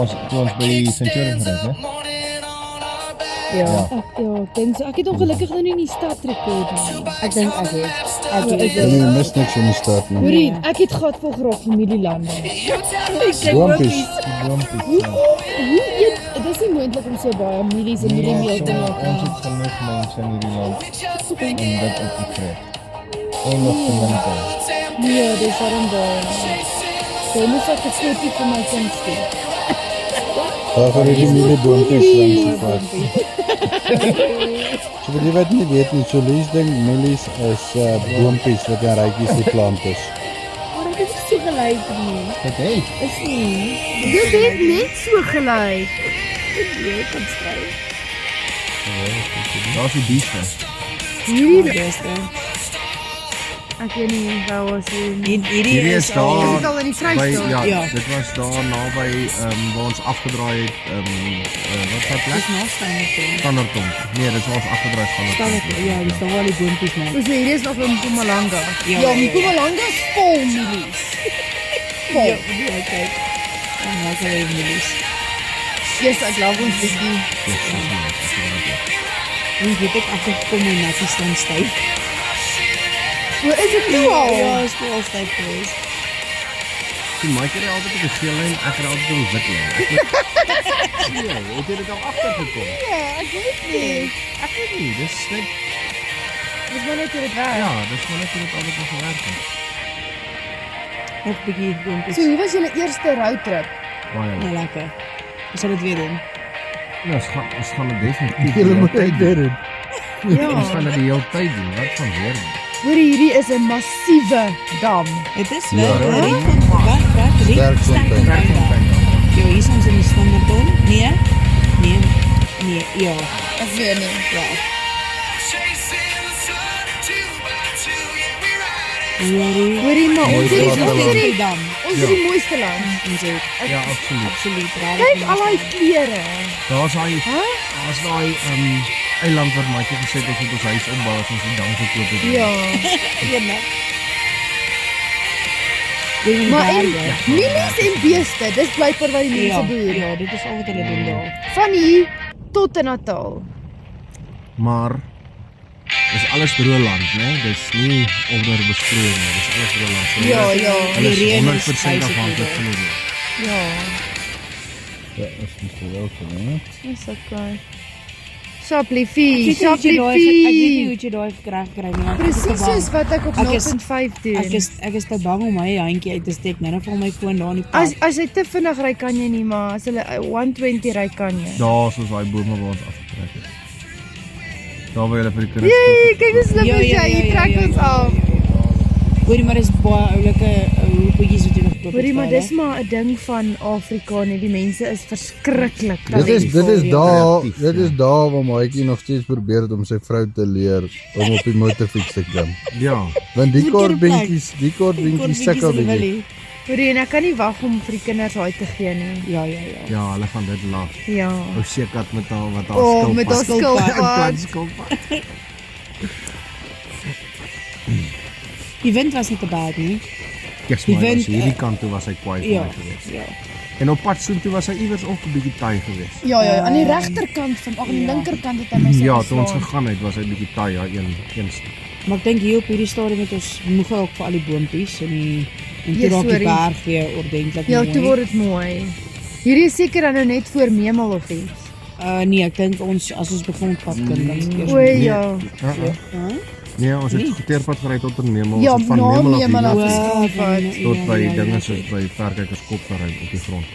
toe ons by die Centurion gereed, né? Ja, Ja. ek dink so. Ek het ongelukkig nou nie in die stad rekord nie. Ek dink ek het. Jy mis niks in die stad nie. Hoorie, ek het gat vol geraak familielande. Boompies. Hoe eet, dit is nie moontlik om so baie mielies en mieliemeel te maak. Ons het genoeg mense in hierdie land om dit op te vreet. Nog te minke. Nee, dis daarom daar. So moet ek het snoepie vir my kind stuur. Daar gaan die mielieboompies langs die pad. So vir die wat nie weet nie, so Lies dink mielies is boompies wat in rytjies geplant is. Maar dit is so gelyk nie. Dit het. Is nie. Dit het net so gelyk. Jy kan skryf. Daar is die bieste. Hierdie ek weet nie waar was dit. Hierdie is daar Is dit al in die Vrystaat? Ja, Ja. dit was daar naby waar ons afgedraai het wat was plek? Dis naastaan. Standerton. Nee, dit was afgedraai Standerton. Ja, dis dan wel die boontjies man. Dus hierdie is nog in Mpumalanga. Ja, Ja, ja, ja. Mpumalanga is vol mielies. Vol. Ja, kyk. En wat is die mielies? Yes, ek love ons bietjie. En jy het afgekom en net staan styf. Hoe is dit nou al? Ja, is wel styf geweest. Die Mike het altyd op die geel lyn, ek het altyd op die wit lyn. Ja, het jy dit al agtergekom? Ja, ek weet nie. Ek weet nie, dis net Dis maar net hoe dit werk. ja, dis maar net hoe dit altyd gewerk het. Nog 'n bietjie boontjies. So, hoe was julle eerste roadtrip? Baie. Ja, lekker. Ons sal dit weer doen. Ja, ons gaan dit definitief. Julle moet dit weer doen. Ons gaan dit die hele tyd doen. Wat van weer? Hoor hierdie is 'n massiewe dam. Dit is Ja. wel reg van wat Sterkfontein. Jo, hier is ons in die Standerton. Nee, ja. Ek weet nie. Ja. Hoorie. Hoorie maar ons Mooi is water ons land. is die dam. ons is die mooiste land. Ons het Ja, absoluut. absoluut raar. Kyk al daai kleure. Daar's daai Hæ? daar's daai eiland wat Maatjie gesê het ons moet ons huis opbou as ons die dam gekoop het. Ja. ene. Maar en mielies en beeste, dis blykbaar wat die mense boer. Ja, dit is al wat hulle doen daar. Van hier tot in Natal. Maar dis alles droë land, né? Dis nie onder besproeiing nie. Dis alles droë land. So Ja, ja. Hulle is Die reën is 100% afhanklik van die reën. Ja. Ja, is nie so wel so nie. Dis okay. Shopliefie, Ek weet nie hoe shopliefie. jy daai gekry nie. want Presies ek is te bang. soos wat ek op Ek is- 0.5 doen. Ek is te bang om my handjie uit te steek. Nou val my foon daar in die pad. As jy te vinnig ry kan jy nie, maar as hulle 120 ry kan jy. Daar is daai bome waar ons afgetrek het. Daar waar hulle vir die kinders. Jee, kyk hoe slim is jy, hier trek ons af. Hoorie, maar dis baie oulike hoekies wat jy nog koop. Hoorie, maar dis maar 'n ding van Afrika nie. Die mense is verskriklik. Dit is Kreatief, daar waar Maatjie nog steeds probeer het om sy vrou te leer om op die motorfiets te klim. Ja. Want die Moet kortbentjies sukkel bietjie. Hoorie, en ek kan nie wag om vir die kinders daai te gee nie. Ja. Ja, hulle gaan dit laf. Ja. Ou seekat met haar wat haar Oh, skilpad. met haar skilpad. skilpad. Die wind was nie te bad nie. Yes, Die maar wind, was hierdie kant toe was hy kwaai vir Ja. my geweest. Ja. En op pad soontoe was hy iewers ook 'n bietjie taai geweest. Ja, aan die regterkant van, aan die Ja. linkerkant het hy my so Ja, toe ons geslaan. gegaan het was hy bietjie taai, ja, een stuk. Maar ek dink hier op hierdie stadium het ons moeg ook vir al die boontjies en toe Ja, raak die sorry. berg weer ordentlik Ja, mooi. toe word dit mooi. Hierdie is seker dan nou net voor Memel of iets. Nee, ek dink ons as ons begin pad kan dan eers. O ja. Nee, ons het geteerpad gery tot in Memel. Ja, Ons het van na Memel af Memel af hier is Wow, gevat. tot by ja, dinge soos by Verkykerskop gery op die grond.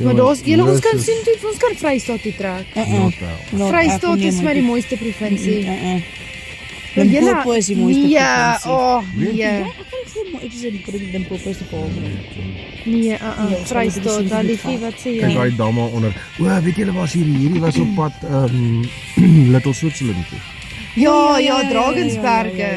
Maar daar's julle ons kan Hier is- sien toe ons kan Vrystaat toe trek. Notel. Vrystaat is maar die mooiste provinsie. Maar Limpopo is die mooiste Ja, provinsie. oh, Weet nee. Ek is in Limpopo is te volg. Nee, Ja, Vrystaat, dan liefie, wat sê Kyk jy? daai dame onder. O, weet julle was hierdie was op pad Little Switzerland toe. Ja, Drakensberge.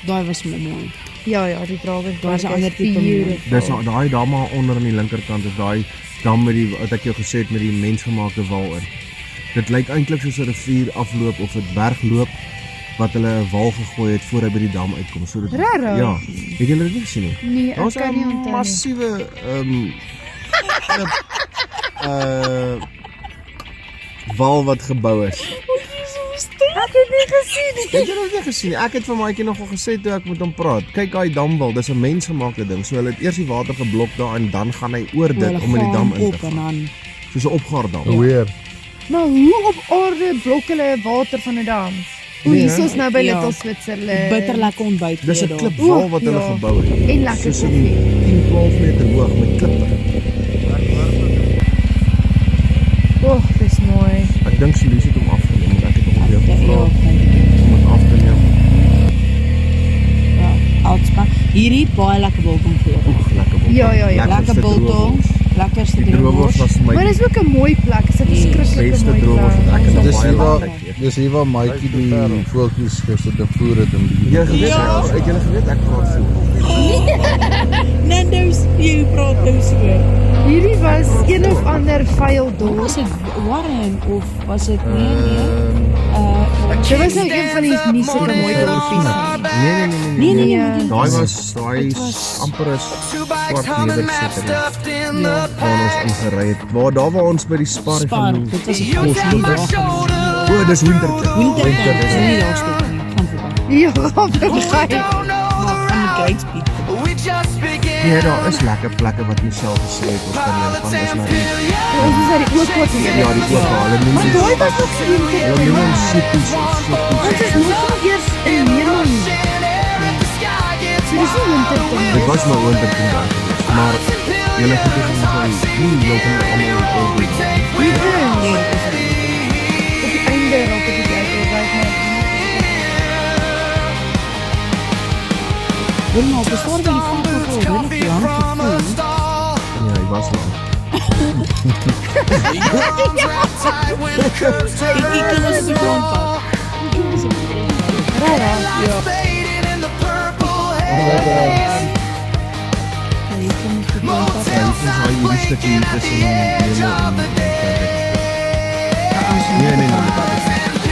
Daai was my mooi. Ja, die Daar is Drakensberge 'n ander is tipe beautiful. Dis daai dame onder aan die linkerkant is daai dam met die wat ek jou gesê het met die mensgemaakte wal in. Dit lyk eintlik soos 'n rivier afloop of 'n bergloop wat hulle 'n wal gegooi het voor hy by die dam uitkom. So dit Regtig? Ja. Het julle dit nie gesien nie? Nee, ek Daar's kan nie 'n onthou nie. massiewe wal wat gebou is. Ek het nie gesien nie. Het jy dit nie gesien nie? Ek het vir Maatjie nogal gesê toe ek met hom praat. Kyk daai damwal, dis 'n mensgemaakte ding. So hulle het eers die water geblok daar en dan gaan hy oor dit om in die dam in te en gaan. dan Soos 'n opgaardam. Weer. Maar hoe op aarde blok hulle water van 'n dam? O, Nee, hier is nou by Ja. Little Switserland. bitter lekker ontbyt. Dis 'n daar. klipwal wat hulle Ja. gebou het. En lekker Soos 'n koffie. 10-12 meter hoog met klippe. O, dis mooi. Ek dink Celine het hom afgeneem, want ek het hom weer Ja, gevra dink om dit af te neem. Ja, Oudspan. Hierdie baie lekker biltong voor. Oeg, lekker wol. Ja, ja, ja. Lekker biltong, lekkerste Die droewors was vir my Maar dis ook 'n mooi plek. Dis 'n Yes. verskriklike beste mooi droewors wat ek plek. in Dis baie hier lank waar, tyd geëet. dis hier waar Maatjie die voeltjies gister te voer het in die Jy geweet, het julle geweet ek praat veel. Nando's, jy praat nou so. Hierdie was een of ander vuil dorp. Was dit Warren of was dit nee? Dit was nou een van die nie sulke mooi dorpies nie. Nee. Nee. Daai was amper 'n swart nedersetter waar ons ingery het. Daar waar ons by die spar Spar, gaan. dit was 'n Bos kos nie daar. O, dis winter. Winter is nie daar steek nie. Gaan verby. Ja, vergeet. Maar van die Great Speed. Nee, daar is lekker plekke wat myself gesê het ons kan heen gaan. Dis maar nie. Ons is uit die oorkort hier. Ja, die opa, hulle noem Maar dit. daai was nog winter. Hulle noem hom soepies of soepies. Ons is nog nie eers in Nederland. So dis nie winter nie. Dit was maar winter toen daar geweest. Maar julle het dit nie heeltemal allemaal oordoen. Op die einde raak het dit uit. Wil maar op die start by die vang nog wel redelijk lang gevoel. Ja, hy was lang. Ek kan ons die grondpad. Rara. Ja. En ons haal hierdie stukkie hier tussen Lelo en Frederick. Nee.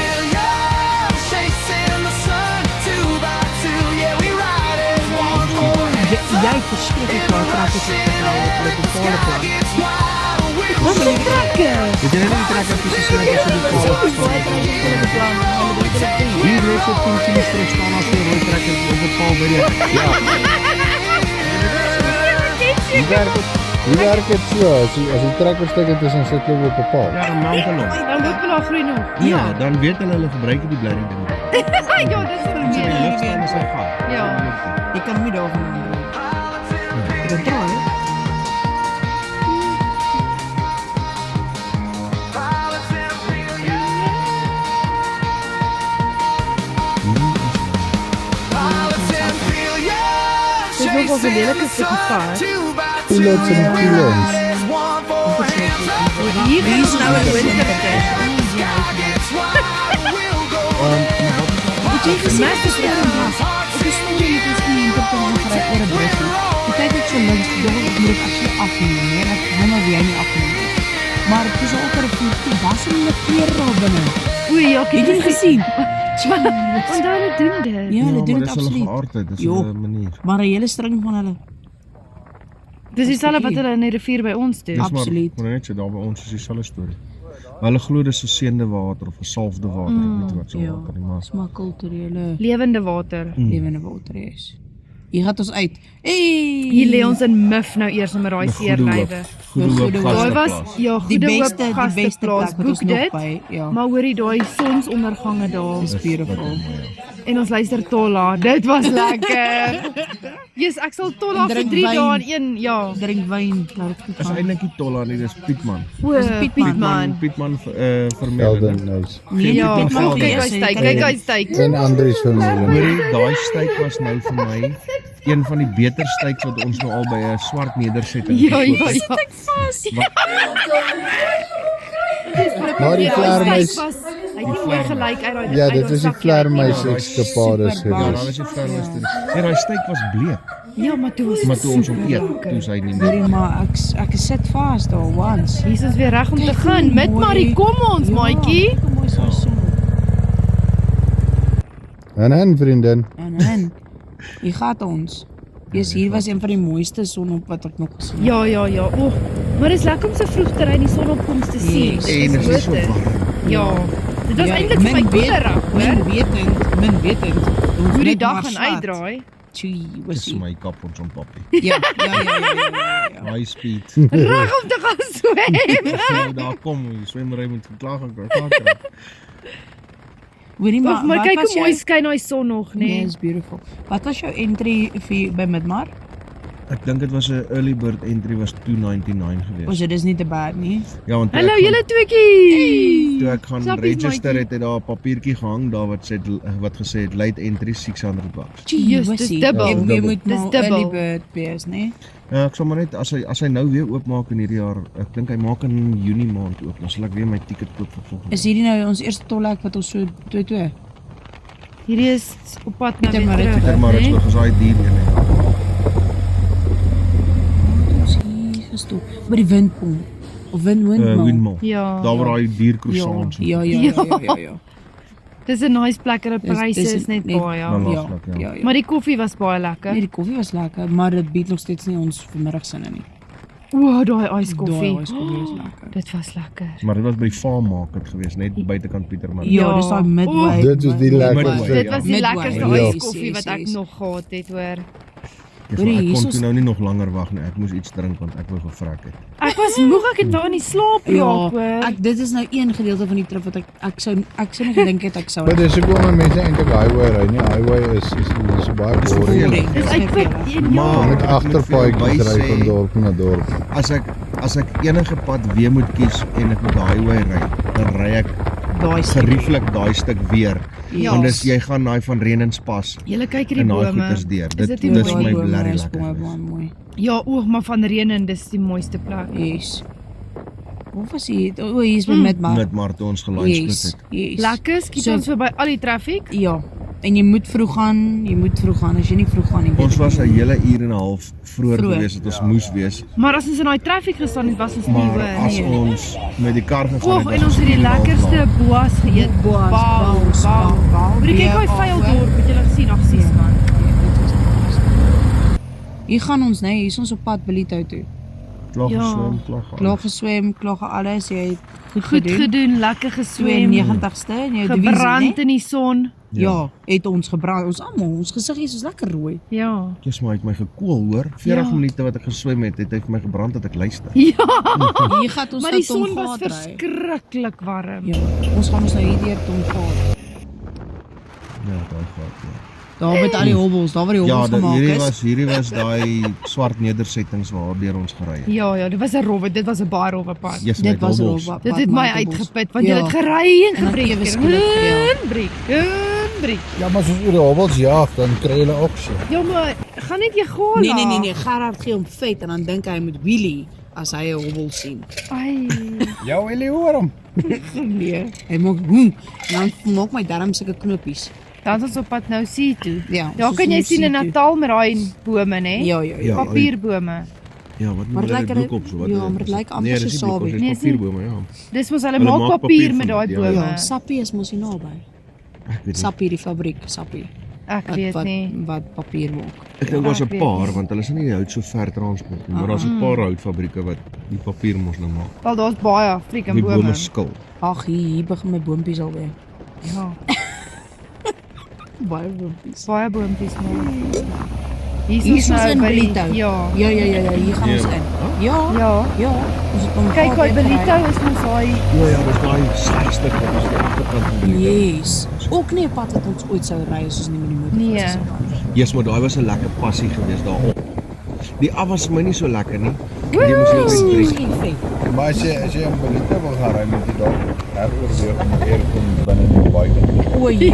Jy verskriklik waar trek ek op die bepaalde plek. Wat is die trekker? Weet jy nie die trekker precies net as die paal hier reeds op 10 kilo's terug staan as die rooi trekker op die paal by die... Ja. Hoe werk het so? As die trekkerstuk het is, dan sit hulle op 'n paal. Ja, dan mount hulle hom. Dan moet hulle groei nog. Ja, dan weet hulle gebruik die blerrie ding. Ja, dis vir As hy in die my. lucht staan, is hy gaar. Ja. Jy kan nie daarvan aanbreek. Ek kan draai. Dit is nog wel 'n lelike stukkie pad. Pilots en pilots. Hier is nou 'n wintertyd. Jy gesien het is reg en was. Ek is storie het ons nie interpret gery oor 'n brug nie. Ek kyk net so links, ek dink ek moet dit actually afneem, nee, ek wonder wie hy nie afneem nie. Maar dit is ook 'n voet, dit was 'n keer daar binne. O ja, ek Het jy gesien? Want hulle doen dit. Ja, hulle doen maar dit dis hulle absoluut. geaardheid, dis Jo. hulle manier. Maar 'n hele string van hulle. Dis dieselfde wat hulle in die rivier by ons doen. Dis maar, Absoluut. maar net so daar by ons is dieselfde storie. Hulle glo dis geseënde water of gesalfde water, ek weet wat so Ja, water nie, maar dis maar kulturele Lewende water. lewende water is. Hier gaan ons uit. Hey! Hier lê ons in Mif nou eers met daai Die seerlywe. Goede Hoop Goede Hoop. Daai was gasteplaas. ja, die goede beste hoop gasteplaas. plek wat ons Boek nog dit. by. Ja. Maar hoorie daai sonsondergange daar Dis beautiful. en ons luister Tolla. Dit was lekker. Jesus, ek sal Tolla En vir drink 3 wyn. dae in een. Ja. Drink wyn, laat dit goed Dis gaan. eintlik nie Tolla nie, dis Pietman. O, Pietman. Pietman Elden vermeerder. Knows. Nee, Ja, dit maar mag kyk hy steek, kyk hy steek. En Andries familie. Hoorie, daai steek was nou vir my een van die beter steeks wat ons nou al by 'n swart nedersetting Ja, ja, gekoop het. ja. Maar die Ja, vleermuis, hy het nie mooi gelyk uit daai. ja, uit dit daai is die sakkie. vleermuis Ja, eskapades super Ja, gewees. daar was die vleermuis toe. Ja, daai steek was bleek, Ja, maar toe was maar dit toe ons hom super eet, lekker. toe is hy nie Hoorie, meer. maar ek sit vas daar once. Hier is ons weer reg om te Kyk gaan. hoe Met mooi. Marie, kom ons, maatjie. Kyk hoe mooi so son. En vriendin. En jy gaat ons. Yes, hier was een van die mooiste son op wat ek nog gesien het. Ja. Oeg, maar dit is lekker om so vroeg te ry en die sonopkoms te sien. Yes. En dit is so hoor dit. warm. Ja. Dit was Ja, eintlik vir my min weet- koelerag, Min hoor. wetend. Ons Hoe die net dag maar gaan swat. uitdraai. Tjie, was Dis ie. my kap ons om papi. Ja. High speed. Reg om te gaan swem. Nou daar kom, die swemmery moet geklaar gaan kry. Hoorie Wag, maar wat kyk was hoe mooi jou- skyn daai son nog, Nee, nee. it's beautiful. Wat was jou entry vir by Midmar? Ek dink dit was 'n early bird entry was 299 Was geweest. dit is nie te bad nie. Ja, want toe Hallo ek gaan- julle tweeetjies. toe ek gaan Slappies, register maatjie. het daar 'n papiertjie gehang daar wat gesê het late entry $600. Yes, dis was ie. dubbel. Jy Dubbel. moet Dis maar dubbel. early bird wees, nee. Ja, ek sal maar net as hy nou weer oopmaak in hierdie jaar, ek dink hy maak in Junie maand oop, dan sal ek weer my ticket koop vir volgende. Is hierdie nou ons eerste tolhek wat ons so 2-2? Hierdie is op pad na Pietermaritzburg, weer terug. maar dit né? is daai dier een. Ons hier gestop by die windpomp of windmond. Windmill. Ja. Daar waar daai dier croissants. Ja. Dis 'n nice plek en die Dis- pryse dis is net net- baie. Nou, Ja. Belaglik, ja. Maar die koffie was baie lekker. Nee, die koffie was lekker, maar dit bied nog steeds nie ons vanmiddagsinne nie. O, daai ijskoffie. Daai ijskoffie is lekker. Dit was lekker. Maar dit was by die farm market geweest, net buitekant Pietermaritzburg. Ja, dis daai Midway. Dit is die lekkerste. Dit was die Midway. lekkerste Ja. ijskoffie wat ek Yes. nog gehad het, hoor. Ek Hoorie, kon hierso's- toe nou nie nog langer wag nie. Ek moes iets drink want ek wou gevrek het. Ek was moeg, ek het daar in die slaap Ja, raak, hoor. dit is nou een gedeelte van die trip wat ek sou nie gedink het ek sou. Maar dis hoekom mense eintlik highway ry, nie? Highway is baie Dis boring. vervelend. Dis uitkwik een Maar- jaar. Met agterpaadjies ry van dorp na dorp. As ek enige pad weer moet kies en ek moet die highway ry, dan ry ek Daai gerieflik daai stuk weer. Ja. Want dis jy gaan daai van Renenspas Julle kyk hierdie en daai bome. goeters deur. Is Dit dit nie dis mooi? my bome blerrie is lekker. baie geweest. baie mooi. Ja, oog, maar van Renen, dis die mooiste plek. Yes. Hoe was hy? O, hier is by Midmar. Met maar toe ons gelunch Yes. het. Yes. Lekker, skiet So- ons verby al die traffic. Ja. En jy moet vroeg gaan, As jy nie vroeg gaan nie. weet Ons ek was nie. 'n hele uur en 'n half vroeër Vroeg. geweest dat ons moes wees. Maar as ons in daai traffic gestaan het, was ons nie, Maar hoor. as nee. ons met die kar gegaan Oog, het, en ons het die lekkerste boas geëet. Boas, Bau. bau. Moet jy kyk daai vuil dorp, het julle gesien? Ag, sies man. Hier gaan ons, nee, hier is ons op pad Bellito toe. klaar Ja. geswem, klaar gaan. Klaar geswem, klaar alles, jy het goed Goed gedoen. gedoen, lekker geswem. 92ste en jou divisie, Gebrand nee? in die son. Ja, het ons gebrand. Ons almal, ons gesiggies is lekker rooi. Ja. Jy's maar uit my gekoel, hoor. 40 Ja. minute wat ek geswem het, het hy vir my gebrand dat ek luister. Ja, Hier gaan ons maar nou die son was Tomgaat ry. verskriklik warm. Ja, ons gaan ons nou hier deur Tomgaat. Ja, daai gaat. Ja. Daar met al die hobbels, daar waar die Ja, hobbels gemaak is. hierdie was daai swart nedersettings waardeur ons gery het. Ja, dit was 'n rowwe, dit was 'n baie rowwe pad. Yes, Dit met was hobbels. al wat. Dit het my uitgeput want jy het gery en En dan gebreek. ewe skielik, ja. Breek. Ja, maar soos oor die hobbels jaag, dan kry jy hulle ook so. Ja, maar gaan net jy gaan. Nee, Gerard gee hom vet en dan dink hy moet wheelie as hy 'n hobbel sien. Ai. Ja, wil jy hoor hom? Nee, hy maak hoem. Dan maak my darm sulke knoppies. Dan is ons op pad nou see toe. Ja. Ja, ons kan is jy nou sien in see toe. Natal met daai bome, né? Ja. Ja. Papierbome. Ja, wat Maar moet dit hulle lyk broek op so wat? ja, maar dit lyk amper nee, so dis nie broek op, sawie. dis Nee, is nie. papierbome, ja. Dis mos hulle Hulle maak maak papier papier met daai van dit, ja. bome. Ja, Sappie is mos hier naby. Ek weet nie. Sappie die fabriek, Sappie. Ek weet nie. Wat papier maak. Ek dink daar's 'n ek weet paar nie. want hulle is nie die hout so ver transport nie, maar daar's 'n paar houtfabrieke wat die papier mos nou maak. Wel daar's baie freaking Die bome. bome skil. Ag, hier begin my boontjies alweer. Ja, Baie boontjies. baie boontjies maar. Hier Hier is is ons nou in by die Bellito. ja. Ja, hier gaan ons Ja. in. Ja. Ja. Ja, ons het hom Kyk, daai Bellito is mos daai Ja, dis daai slegste wat ons die agterkant van Bellito. Yes. Ook nie 'n pad wat ons ooit sou ry as ons nie met die motor Nee. was nie. Jesus, maar daai was 'n lekker passie geweest daarop. Die af was my nie so lekker nie. Jy moes jou drink. Maar as jy in Bellito wil gaan ry, moet jy dalk heroorweeg om eer kom binne die buite. O ja,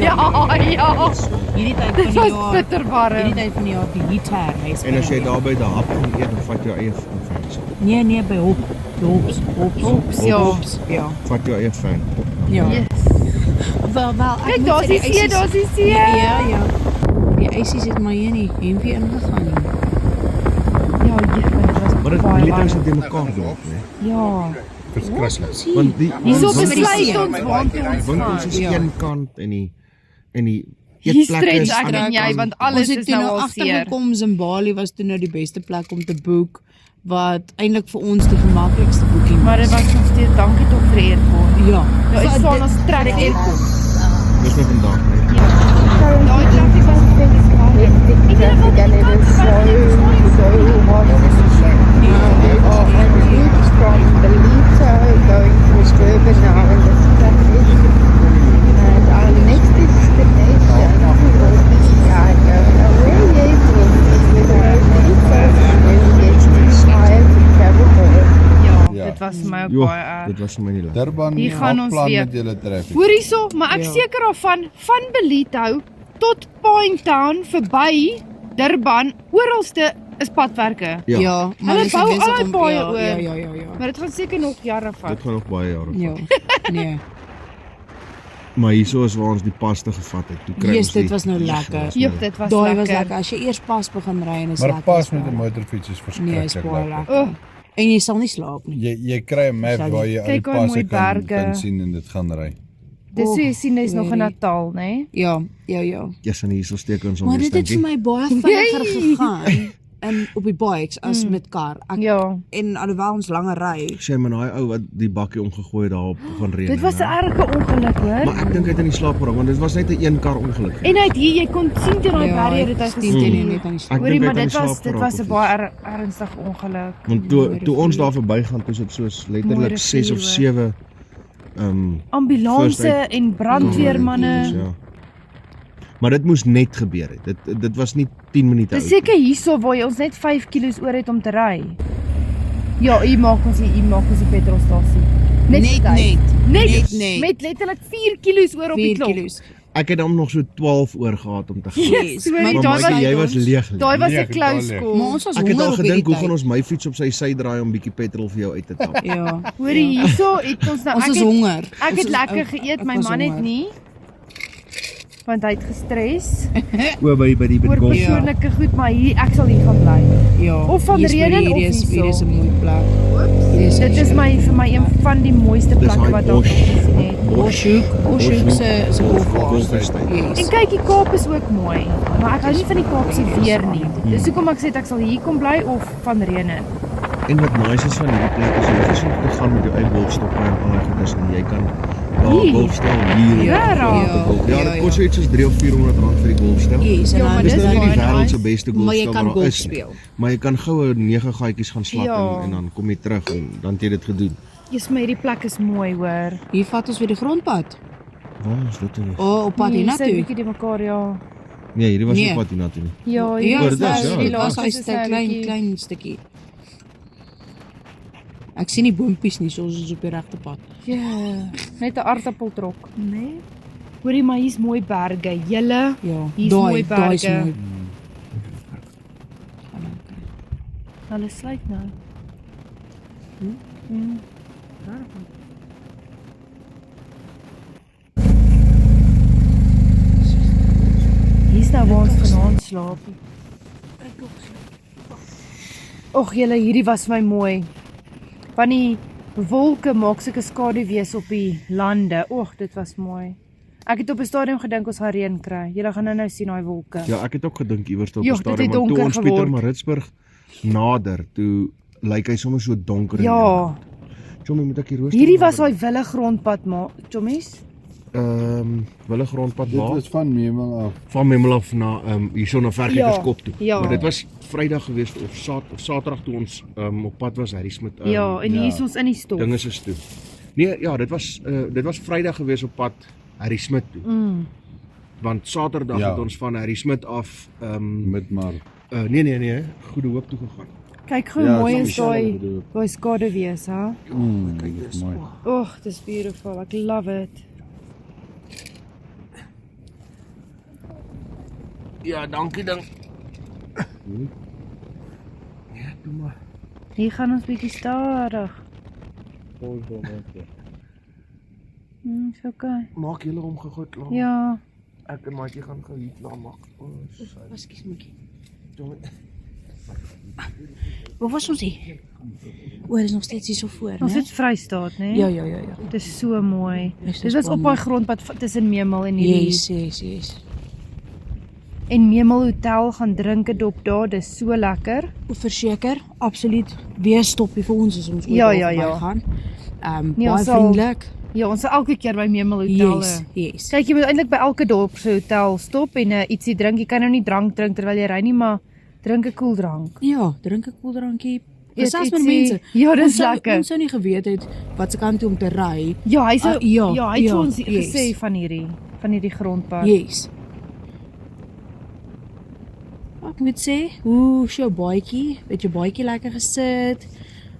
ja. Hierdie tyd Dit van was die jaar. bitter Hierdie warm. tyd van die jaar die heater hy is. En as jy daar by die hap gaan eet, dan vat jy jou eie fan. Nee, by Hops. Hops, ja. Ja. Vat jou eie fan. Ja. Yes. Wel, ek Kyk, moet daar's sê die see, ijsies- daar's die see. Ja. Die ysies het my hier nie hempie ingegaan nie. Ja, dit was Maar dit baie Bellito is warm. net mekaar dorp, né? Ja. Verskriklik. Want die Hierso want- besluit ons waar toe ons want gaan. ons is Ja. een kant en die Hier Hier plekke stretch is ek aan en die jy, kant. want Ons alles het is toe nou nou al seer. agtergekom, Zimbabwe was toe nou die beste plek om te boek, wat eintlik vir ons die gemaklikste boeking was. Maar dit was nog steeds, dankie toch vir die airport. ja. Ja, ek staan ons trek airport. Dis nou vandag, nee. Daai traffic was from Ballito going through Durban now in this traffic. And our next destination will be, I don't know where yet, will be with our Ballito, when we get inspired to travel more. Ja, dit was vir my ook Jo, baie erg. dit was vir my nie lekker. Durban, Hier gaan ons plan weer. met julle traffic. Hoor hierso, maar ek Ja. seker daarvan, van Ballito tot Point Town, verby Durban, oralste is padwerke. Ja, Ja, maar Hulle dis bou besig al die om- paaie ja, oor. ja. Maar dit gaan seker nog jare vat. dit gaan nog baie jare vat. Ja, nee. Maar hierso is waar ons die pasta gevat het. Toe kry Yes, ons dit die- was nou Ja, lekker. was Jop, nou- dit was Daai lekker. was lekker. As jy eers pas begin ry en is Maar lekker. pas is met 'n baie- motorfiets is Nee, is verskriklik baie lekker. lekker. En jy sal nie slaap nie. Jy kry 'n map Sal waar jy- jy al die Kyk hoe mooi passe kan berge. sien en dit gaan ry. Dis so jy sien, dis nog in Very. Natal, né? Ja. Yes, en hierso steek ons Maar om die dit het vir stinkie. my baie vinniger gegaan in op die bikes as met kar. Ja. En alhoewel ons langer ry. Sê maar daai ou wat die bakkie omgegooi daarop van reën. Dit was 'n erge ongeluk, hoor. Maar ek dink hy het in die slaap geraak want dit was net 'n een kar ongeluk. En hy het hier, jy kon sien teen daai barrier het hy steam teen gesien. net aan die Ek Hoorie, dink hy maar het in dit die was slaap dit geraak was 'n of baie ernstige ongeluk. Want toe ons daar verbygaan, toe sit soos letterlik Mooi 6 of rivier, 7 Ambulanse First aid- en brandweermanne. Ja. Maar dit moes net gebeur het. Dit was nie 10 minute Dis seker hierso waar jy ons net 5 kilos oor het om te ry. Ja, hier maak ons die petrolstasie. Net. Net. Met letterlik 4 kilos oor op die 4 klok. kilos. Ek het hom nog so 12 oor gehad om te gaan. Yes. Maar maar daai Maar was- jy was leeg. Daai was 'n Nee, close totaal call. Maar ons was Ek het honger al op hierdie gedink hoe gaan tyd. ons my fiets op sy sy draai om bietjie petrol vir jou uit te tap. Ja. Hoorie, hierso het ons nou Ons is honger. Ek Ons het is- lekker ek- geëet, ek my was man het honger. nie. Want hy het gestres O, by die oor golf. persoonlike goed, maar hier ek sal hier gaan bly. Ja. Of van Hier is Renen hier of is- hierso. Hier is 'n mooi plek. Hier Dit is vir my een van die mooiste plekke daai wat ek bos. gesien het. Boshoek se golfbaan. Golfbaan. En kyk, die Kaap is ook mooi, maar ek hou nie van die Kaap se weer nie. Dis hoekom ek sê ek sal hier kom bly of van Renen. En wat nice is van hierdie plek is jy hoef nie te gaan met jou eie golfstokke en al daai goeders nie. Jy kan daar Hier? golfstel hier. Ja, Ja, dit kos iets soos 300 of 400 rand vir die golfstel. Yes, en Ja, maar dan Dis dis nou nie die baie wêreld se nice. beste maar jy golfstel kan wat daar golf is nie. speel. Maar jy kan goue 9 gaatjies gaan slap Ja. en dan kom jy terug en dan het jy dit gedoen. Jesus, maar hierdie plek is mooi, hoor. Hier vat ons weer die grondpad. Waar is dit nie? Op pad Nee, hiernatoe. sit bietjie die mekaar, ja. Nee, hierdie was Nee. nie pad hiernatoe nie. Ja, Ja, dit is, ja. dit was laaste hy is stuk klein stukkie. Ek sien nie boompies nie, soos ons op die regte pad. Ja, net 'n aardappeltrok, né? Nee? Hoorie, maar hier's mooi berge. Julle, Ja, Hier's daai mooi daai is berge. mooi. hulle sluit nou. Hier's nou waar ons vanaand slaap. Och julle, hierdie was vir my mooi. Want die wolke maak sulke skaduwees op die lande. Och, dit was mooi. Ek het op 'n stadium gedink ons gaan reën kry. Julle gaan nou sien daai wolke. Ja, ek het ook gedink iewers op Jo, die dit het stadium maar toe donker ons geword. Pietermaritzburg nader, toe lyk hy sommer so donker. en Ja, Jommie, moet ek hier rooster? hierdie was daai wille grondpad, maar chommies. Wille grondpad Dit waar? was van Memel af. Van Memel af na hierso na Vergekerskop toe. ja. Maar dit was Vrydag geweest of Saterdag toe ons op pad was Harry Smit. Ja, en ja. hier is ons in die stof. dinge is toe. Nee, ja, dit was Vrydag geweest op pad Harry Smit toe. Want Saterdag Ja. het ons van Harry Smit af Met maar. nee, Goede Hoop toe gegaan. Kyk hoe Ja, mooi so is daai Goede Hoop. daai skaduwees, hè? Dit is mooi. Och, dis beautiful. Ek love it. Ja, dankie ding. Ja, doe maar. Hier gaan ons bietjie stadig. Is okay. Maak julle hom gegoed lank. Ja. Ek en Maatjie gaan gou hier klaar maak. Ekskuus mykie. Jommie. Waar was ons hier? O, dit is nog steeds hier so voor, Ons né? het Vrystaat, né? Ja. Dit is so mooi. Dis Dit was baie op daai grondpad tussen Memel en hierdie. Yes. en Memel Hotel gaan drink 'n dop daar, dis so lekker. Verseker, absoluut. Weer stoppie vir ons as ons ooit Ja, daar ja, verby ja. gaan. Nee, Baie ons sal- vriendelik. Ja, ons sal elke keer by Memel Hotel. Yes. Kyk, jy moet eintlik by elke dorp se hotel stop en ietsie drink. Jy kan nou nie drank drink terwyl jy ry nie, maar drink 'n koeldrank. Ja, drink 'n koeldrankie. Eet Gesels met ietsie. mense. Ja, dis Ons sou- lekker. Ons sou nie geweet het wat se kant toe om te ry. Ja, hy sou ja, hy het ja, ons yes. gesê van hierdie grondpad. Yes. Ek moet sê, hoe is jou baadjie? Het jou baadjie lekker gesit?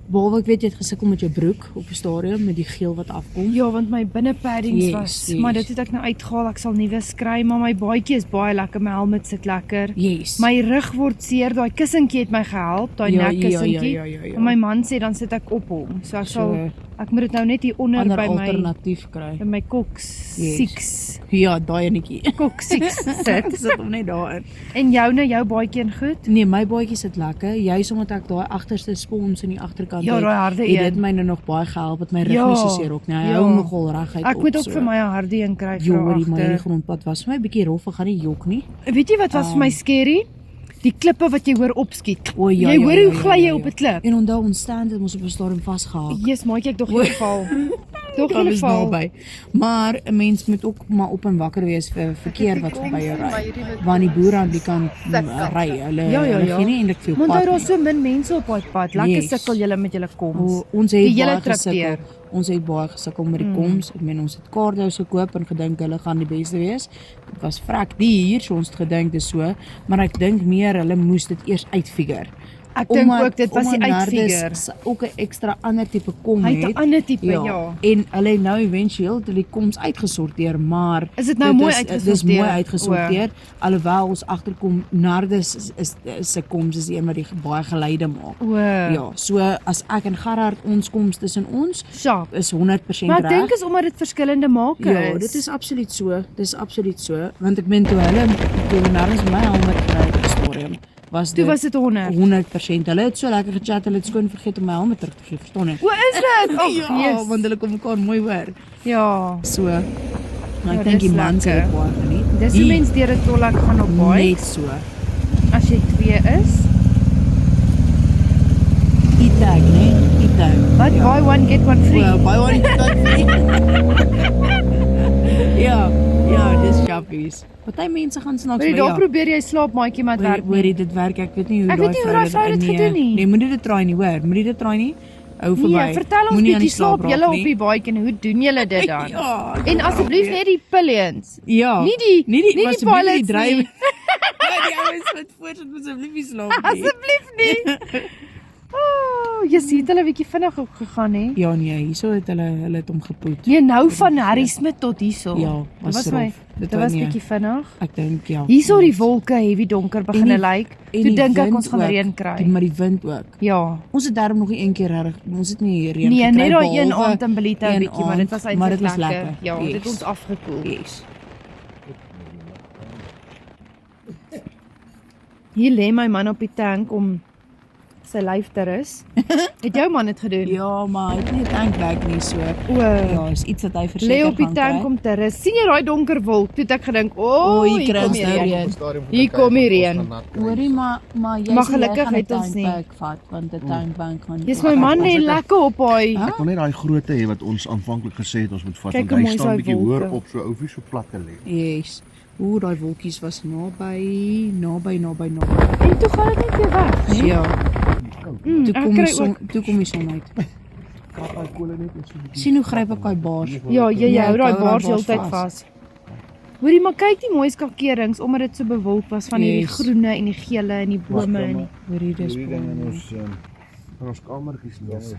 Behalwe ek weet jy het gesukkel met jou broek op die stadium met die geel wat afkom. Ja, want my binnepaddings Yes, was, yes. maar dit het ek nou uitgehaal. Ek sal nuwe skry, maar my baadjie is baie lekker. My helmet sit lekker. Yes. My rug word seer. Daai kussentjie het my gehelp, daai Ja, nekkussentjie. ja. En my man sê dan sit ek op hom. So ek moet dit nou net hier onder ander by my alternatief kry. by my koks Ja, daai enetjie. koksieks sit. Sit hom net daarin. En jou baadjie en goed? Nee, my baadjie sit lekker. Juist omdat ek daai agterste spons in die agterkant Ja, daai harde het dit een. my nou nog baie gehelp dat my rug Ja, nie so seer ook nie. Hy ja. hou nogal reguit Ek op. moet ook so. vir my 'n harde een kry vir Jorie, maar die agter. grondpad was vir my 'n bietjie rof, ek gaan nie jok nie. Weet jy wat was vir my scary? Die klippe wat jy hoor opskiet. O, ja, jy ja, hoor ja, hoe ja, gly ja, jy ja. op 'n klip. En onthou ons stand het ons op 'n stadium vasgehaak. Jesus, maak ek dog jy val. Dog Dat jy is val. naby. Maar 'n mens moet ook maar op en wakker wees vir verkeer wat verby jou ry. Want die boere aan die kant ry, hulle hulle gee nie eintlik veel Maar pad onthou nie. daar's so min mense op daai pad. Lekker Yes. sukkel julle met julle koms. Ons het Die hele baie trip gesukkel. deur. Ons het baie gesukkel met die koms. Ek meen ons het kaartjies gekoop en gedink hulle gaan die beste wees. Dit was vrek duur, so ons het gedink dis so, maar ek dink meer hulle moes dit eers uitfigure. Ek dink ook dit was die uitfigure. Nardus ook 'n ekstra ander tipe kom Hy het 'n ander tipe, ja. En hulle het nou éventueel die koms uitgesorteer, maar Is dit nou dit mooi Dis uitgesorteer? mooi uitgesorteer. Alhoewel ons agterkom Nardus is se koms is die een wat die baie geleide maak. O. Ja, so as ek en Gerard ons koms tussen ons Sharp. is 100% Maar ek reg. dink is omdat dit verskillende make is. Ja, dit is absoluut so. Dis absoluut so, want ek meen toe Nardus my helmet gekry het op die stadium, was Toe was dit 100. 100%. Hulle het so lekker gechat, hulle het skoon vergeet om my helmet terug te gee, verstaan jy? O, is dit? Oh, Ja, yes. want hulle kom mekaar mooi hoor. Ja. So, maar Ja, ek dink die dis mans het lekker. dit baie geniet. Dis Die- hoe mens deur 'n tolhek gaan op baie Net so. as jy 2 is. E-tag, nee, e-tag. Wat buy one get one free. Well, buy one get one free. Ja, dis shoppies. Party mense gaan snaaks Maar daar probeer jy slaap maatjie met werk. Hoorie, dit werk. Ek weet nie hoe Ek weet nie hoe daai vrou dit gedoen nie. Nee, moenie dit try nie, hoor. Moenie dit try nie. Hou verby. Nee, vertel ons Moenie aan die bietjie slaap raak julle nie. op die baadjie en hoe doen julle dit dan? Ja. En asseblief net die pillions. Ja. Nie die maar asseblief pilots die dryf. nie. Ja, die ouens wat voorsit moet asseblief nie slaap nie. Asseblief nie. Oh, jy sien hulle bietjie vinnig op gegaan hè. Ja nee, hierso het hulle het hom gepoet. Nee, nou van Harry Smit tot hierso. Ja, Dit was my rof. dit Dit was nee. bietjie vinnig. Ek dink ja. Hierso die wolke heavy donker begin die- lyk. en Toe die dink ek wind ons gaan ook. reën kry. Maar die wind ook. Ja. Ons het daarom nog nie een keer reg. Ons het nie reën Nee, gekry net daai een behalwe aand in Belita een bietjie, maar dit was aand, maar eintlik dit was lekker. Ja, dit het Yes. ons afgekoel. Yes. Hier lê my man op die tank om sy lyf te rus. Het jou man dit gedoen? Ja, maar hy het nie 'n tankbag nie so. O. Ja, is iets wat hy verseker Lê op die gaan tank kry. om te rus. sien jy daai donker wolk? Toe het ek gedink, O, hier hier kry kom ons die nou reën. reën. Hier kom die reën. Hoorie, maar jy Maar sê jy gelukkig gaan 'n het ons nie. tankbag vat, want 'n tankbank gaan nie. Dis my man lê lekker op daai. Ek wil net daai grootte hê wat ons aanvanklik gesê het ons moet vat, Kyk want hoe hy mooi staan is bietjie daai hoër wolke. op, so ou wie so plat te lê. Yes. Oeh, daai wolkies was naby. En toe gaan dit net weer weg, né? Ja, toe Ek kom kry die son, ook. toe kom die son uit. Sien hoe gryp ek daai baars. Ja, jy Ja, hou ek daai hou daai baars baars heeltyd vas. vas. Hoorie, maar kyk die mooi skakerings omdat dit so bewolk was van hierdie Yes. groene en die gele en die bome en die Hoorie, dis Hierdie ding in baie. ons in ons kamertjies neersit.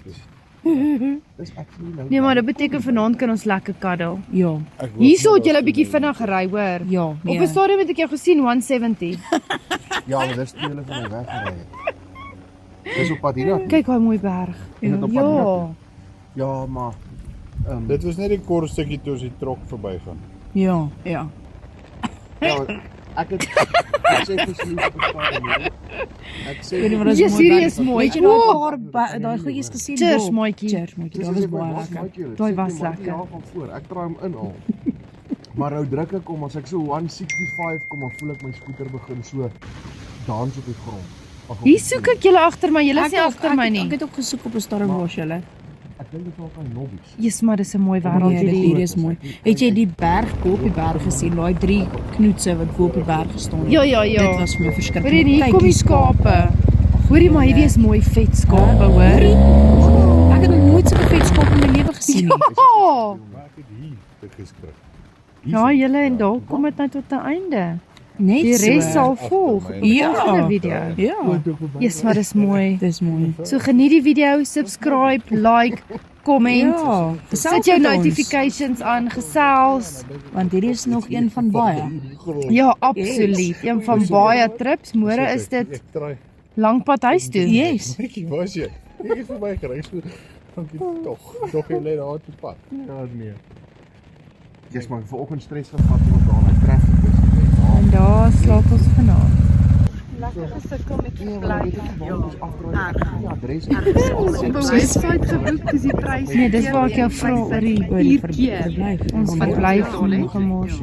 Dis actually nou. Nee, maar dit beteken vanaand kan ons lekker kuddel. Ja, Hierso het jy 'n bietjie vinnig gery, hoor. ja, Op nee. 'n stadium het ek jou gesien 170. Ja, maar dis toe hulle van my weggery het. Dis op pad hiernatoe. Kyk hoe mooi berg. En dit op pad Ja. hiernatoe. Ja, maar Dit was net die kort stukkie toe ons die trok verbygaan. Ja. ja, ek het sê presies verstaan nie. Ek sê Weet jy wat is Ja, mooi serieus berg? mooi. Weet jy daai O, daai goedjies gesien? Cheers, Bob? maatjie. Cheers, maatjie. dis Dit was as my baie baas lekker. maatjie, dit Daai sê was die maatjie lekker. daar van voor. Ek draai hom in al. Maar nou druk ek om as ek so 165 kom, dan voel ek my skooter begin so dans op die grond. Ag, op Hier die soek ek julle agter my. Julle is nie agter my Ek nie. het ook gesoek op 'n Stellenbosch julle. Ek dink dit is al nobbies. Jesus, maar dis 'n mooi wêreld Ja, dit hierdie. hier is mooi. Het jy die berg bo op die berg gesien? Daai 3 knoetse wat bo op die berg gestaan het. Ja, ja, ja. Dit was vir my Hoor verskriklik. jy, hier Kyk kom die skape. Hoorie maar hierdie is mooi vet skape, hoor. Ek het nog nooit so 'n vet skaap in my lewe gesien nie. Ja. Maar ek het hier dit geskryf. Ja, julle en dalk kom dit nou tot 'n einde. Net Die so. res sal volg op 'n Ja. volgende video. Ja, Jesus, maar dis mooi. dis mooi. So geniet die video, subscribe, like, comment. Ja, gesels Sit jou met ons, notifications aan, gesels. want hierdie is nog een van baie. Ja, absoluut. Een van baie trips. Môre is dit Ek try. lang pad huis toe. Yes. Netjie, waar is jy? Ek het verby gery so. Dankie tog jy lê daar op die pad. Ja, nee. Yes, maar vanoggend stres gehad om daar na traffic is. En daar slaap ons vanaand. Lekker gesukkel met Ja, verblyf. die adres. Ons op 'n webwerf geboek, dis die prys. Nee, dis waar ek jou vra oor die Verblyf. ons verblyf gemors.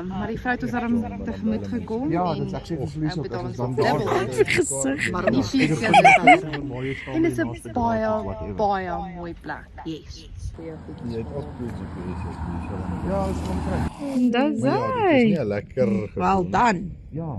Maar die vrou het ons daarom tegemoet gekom Ja, en dit is ek sê vir Louise ook betaal as ons dan dubbel. daar. Gesig. Maar nie vies en dit is 'n baie mooi plek. Yes. Jy het ook goed GPS. Ja, is omtrent. Dis Ja, dit is hy. nie 'n lekker Well done. Ja.